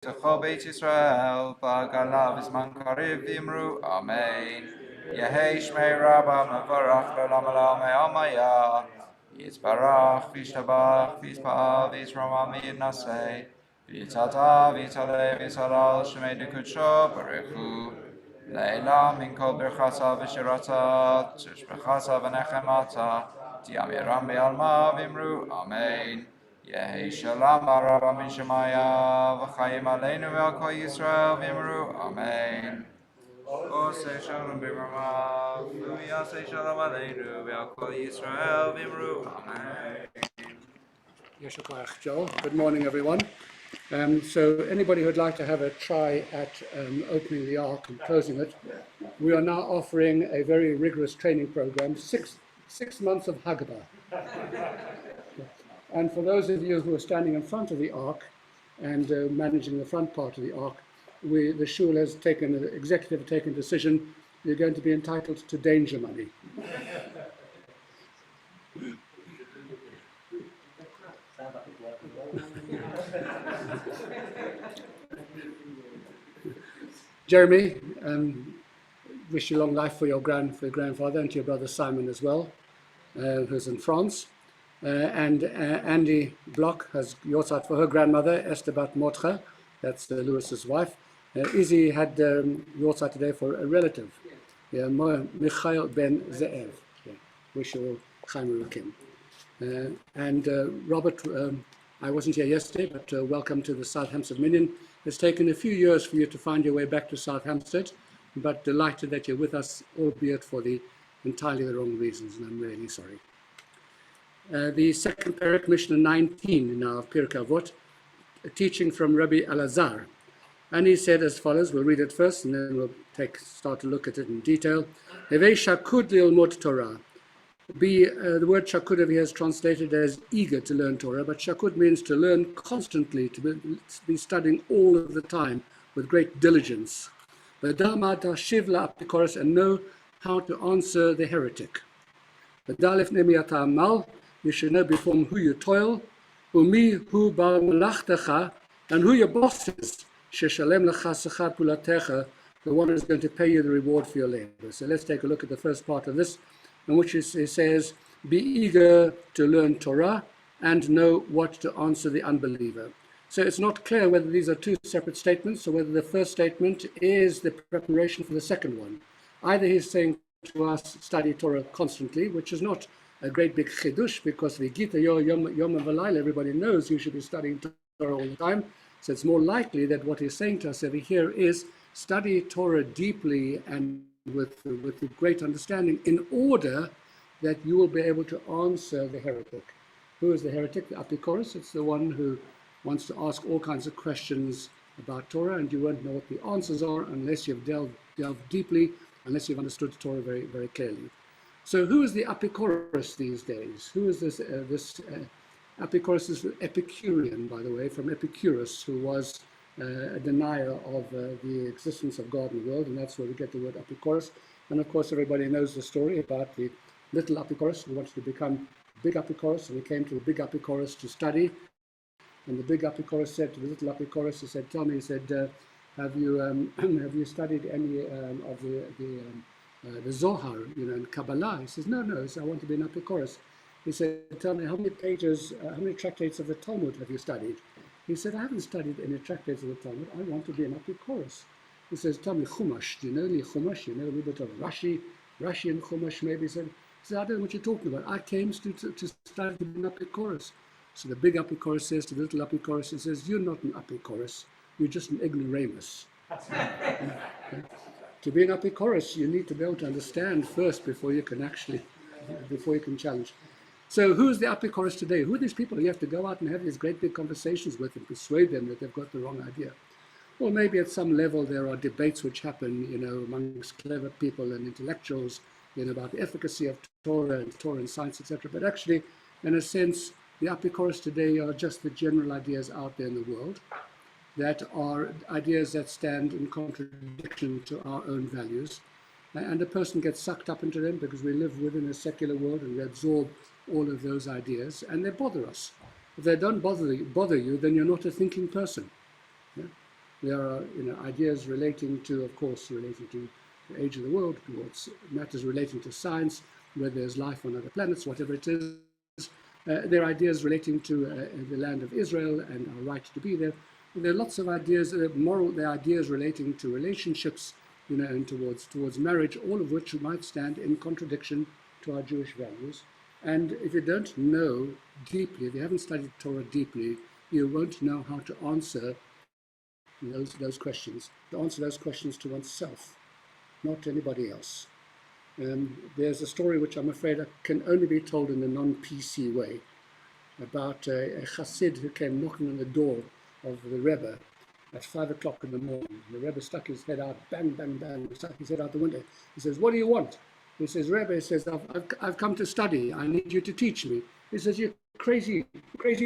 לכל בית ישראל, בגלה בזמן קריב ואמרו אמן. יהי שמי רבה מברך לעולם עולם העלמיה. יתברך וישתבח ויתפעל ויתרומם ויתנשא. ויתעלה ויתעלה ויתהלל שמי דקודשו ברך הוא. לעילה מן כל ברכתה ושירתה, תשבחתה ונחמתה, תהיה מירם בעלמה ואמרו אמן. יהי שלום הרבה מן שמיה, וחיים עלינו ועל כל ישראל ואמרו אמן. עושה שלום במרומיו, ויעשה שלום עלינו ועל כל ישראל ואמרו אמן. Yeshua Joel. Good morning, everyone. So anybody who'd like to have a try at opening the Ark and closing it, we are now offering a very rigorous training program, six months of Haggadah. And for those of you who are standing in front of the Ark and managing the front part of the Ark, the shul has taken, the executive has taken a decision, you're going to be entitled to danger money. Jeremy, wish you long life for your grandfather and to your brother Simon as well, who's in France. And Andy Block has Yortzeit for her grandmother, Esther Bat Mordcha, that's Lewis's wife. Izzy had Yortzeit today for a relative, Michael Ben Ze'ev. Wish you all Chaim Rukim. And Robert, I wasn't here yesterday, but welcome to the South Hampstead Minyan. It's taken a few years for you to find your way back to South Hampstead, but delighted that you're with us, albeit for entirely the wrong reasons, and I'm really sorry. The second parak, Mishnah 19 in our Pirkei Avot, a teaching from Rabbi Elazar. And he said as follows, we'll read it first and then we'll start to look at it in detail. Hevei shakud lilmod Torah. The word shakud over here is translated as eager to learn Torah, but shakud means to learn constantly, to be studying all of the time with great diligence. And know how to answer the heretic. You should know before who you toil, and who your boss is, the one who's going to pay you the reward for your labor. So let's take a look at the first part of this, in which it says, be eager to learn Torah and know what to answer the unbeliever. So it's not clear whether these are two separate statements or whether the first statement is the preparation for the second one. Either he's saying to us, study Torah constantly, which is not a great big chidush, because the Gita Yom V'Layla, everybody knows you should be studying Torah all the time. So it's more likely that what he's saying to us over here is study Torah deeply and with great understanding, in order that you will be able to answer the heretic. Who is the heretic? The Apikoros. It's the one who wants to ask all kinds of questions about Torah, and you won't know what the answers are unless you've delved deeply, unless you've understood the Torah very, very clearly. So who is the Apikoros these days? Who is this? Apikoros is Epicurean, by the way, from Epicurus, who was a denier of the existence of God in the world, and that's where we get the word Apikoros. And of course, everybody knows the story about the little Apikoros who wanted to become big Apikoros, and he came to the big Apikoros to study. And the big Apikoros said to the little Apikoros, he said, tell me, he said, have you studied any of the Zohar, in Kabbalah? He says, no, he said, I want to be an Apikoros. He said, tell me, how many tractates of the Talmud have you studied? He said, I haven't studied any tractates of the Talmud. I want to be an Apikoros. He says, tell me Chumash. Do you know the Chumash? You know a little bit of Rashi and Chumash maybe? He said, I don't know what you're talking about. I came to study to be an Apikoros. So the big Apikoros says to the little Apikoros, he says, you're not an Apikoros. You're just an ignoramus. To be an Apikoros, you need to be able to understand first before you can challenge. So who's the Apikoros today? Who are these people you have to go out and have these great big conversations with and persuade them that they've got the wrong idea? Or maybe at some level there are debates which happen, amongst clever people and intellectuals, about the efficacy of Torah and science, etc. But actually, in a sense, the Apikoros today are just the general ideas out there in the world that are ideas that stand in contradiction to our own values. And a person gets sucked up into them because we live within a secular world and we absorb all of those ideas, and they bother us. If they don't bother you, then you're not a thinking person. Yeah? There are ideas relating to, of course, relating to the age of the world, towards matters relating to science, whether there's life on other planets, whatever it is. There are ideas relating to the land of Israel and our right to be there. There are lots of ideas, there are ideas relating to relationships, and towards marriage, all of which might stand in contradiction to our Jewish values. And if you don't know deeply, if you haven't studied Torah deeply, you won't know how to answer those questions, to answer those questions to oneself, not to anybody else. There's a story which I'm afraid can only be told in a non-PC way about a chassid who came knocking on the door of the Rebbe at 5 o'clock in the morning. The Rebbe stuck his head out, bang, bang, bang, stuck his head out the window. He says, "What do you want?" He says, "Rebbe," he says, I've come to study. I need you to teach me." He says, "You're crazy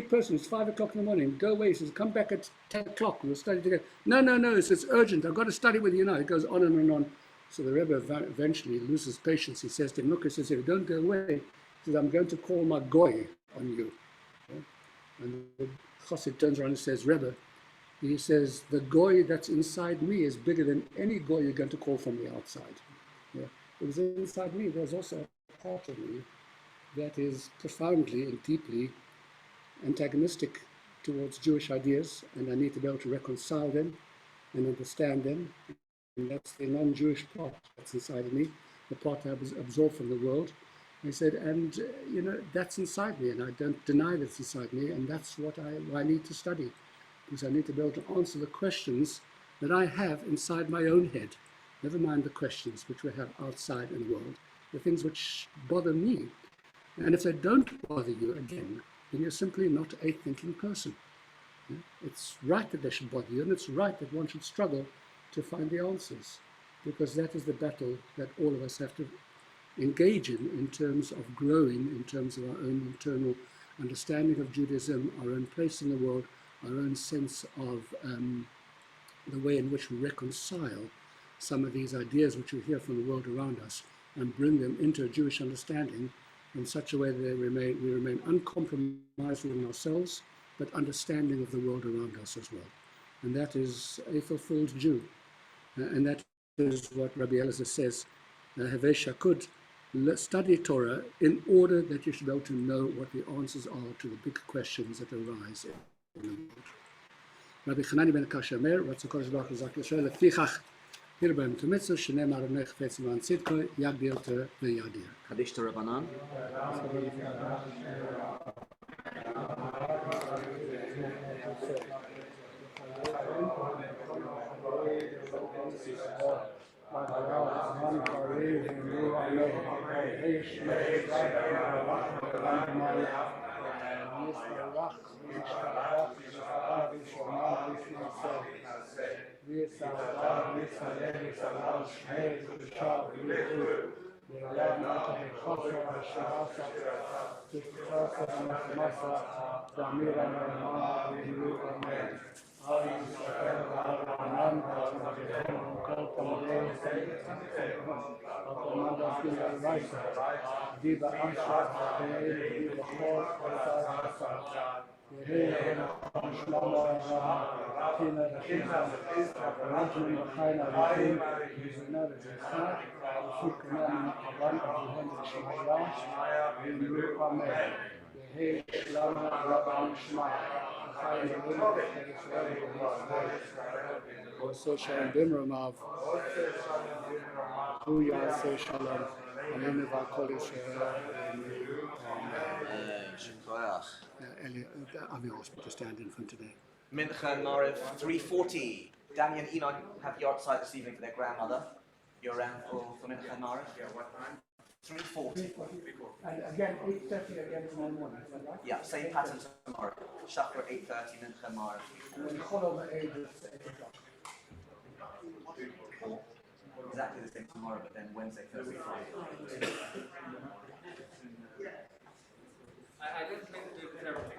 person. It's 5 o'clock in the morning. Go away." He says, "Come back at 10 o'clock. We'll study together." No. He says, "It's urgent. I've got to study with you now." He goes on and on. So the Rebbe eventually loses patience. He says to him, "Look," he says, "if you don't go away," he says, "I'm going to call my goy on you." And the chassid turns around and says, "Rebbe," he says, "the goy that's inside me is bigger than any goy you're going to call from the outside." Because inside me, there's also a part of me that is profoundly and deeply antagonistic towards Jewish ideas, and I need to be able to reconcile them and understand them. And that's the non-Jewish part that's inside of me, the part I absorb from the world. He said, and that's inside me, and I don't deny that it's inside me, and that's what I need to study, because I need to be able to answer the questions that I have inside my own head. Never mind the questions which we have outside in the world, the things which bother me. And if they don't bother you, again, then you're simply not a thinking person. It's right that they should bother you, and it's right that one should struggle to find the answers, because that is the battle that all of us have to engage in terms of growing, in terms of our own internal understanding of Judaism, our own place in the world, our own sense of the way in which we reconcile some of these ideas which we hear from the world around us and bring them into a Jewish understanding in such a way that we remain uncompromised within ourselves, but understanding of the world around us as well. And that is a fulfilled Jew. And that is what Rabbi Elazar says, Havei Shakud, study Torah in order that you should be able to know what the answers are to the big questions that arise in the world. Rabbi Chanani ben Kashamer, Ratza Kodesh Baruch Hu Zak Yisrael, Lefichach Hirbem Tumitzu, Shenemar Nech Fetz Van Tzidko, Yagdir Te Veyadir. Kaddish to Rabbanan. Also Shalom Bimromav, Hu Yaseh Shalom, Amen V'Kol Yisrael. Eli, Avi asked me to stand in front today. Mincha Nariv 3:40. Danny and Enon have yard site this evening for their grandmother. You're around for Mincha Nariv? Yeah, what time? 3:40. And again, 8:30 again tomorrow morning, is that right? Yeah, same pattern tomorrow. Shachar 8:30, Mincha Nariv. And then Cholov 8 o'clock. Exactly the same tomorrow, but then Wednesday, Thursday, Friday. I didn't think to do everything.